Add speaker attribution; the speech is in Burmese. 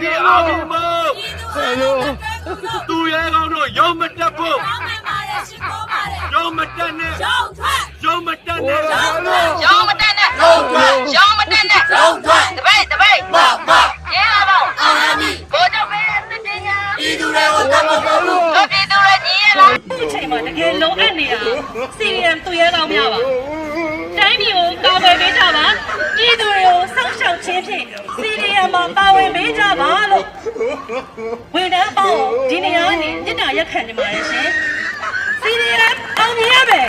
Speaker 1: ပြည်အောင်ပြီမို့သူရဲကောင်းတို့ရုံမတက်ဖို့ရုံမတက်နဲ့ရုံမတက်နဲ့
Speaker 2: ရောင်းမတက်နဲ့ရောင်းမတက်နဲ့တပိတ်ရဲလာတော့အောင်ရမည်ကိုကြောင့်ပဲစစ်တင်ညာပြည်သူတွေကိုတတ်ဖို့လို့ပြည်သူတွေညီရလား
Speaker 3: အခုချိန်မှာတကယ်လုံးအပ်နေတာ CDM သူရဲကောင်းများပါတိုင်းပြည်ကိုကာကွယ်ပေးကြပါပြည်သူတွေကိုစောင့်ရှောက်ခြင်းဖြင့် CDM မှာပါဝင်ပေးကြပါလို့ဝန်ထမ်းပေါင်းဒီနေရာကနေမြစ်တာရက်ခံနေပါတယ်ရှင် CDM အောင်မြင်ရမယ်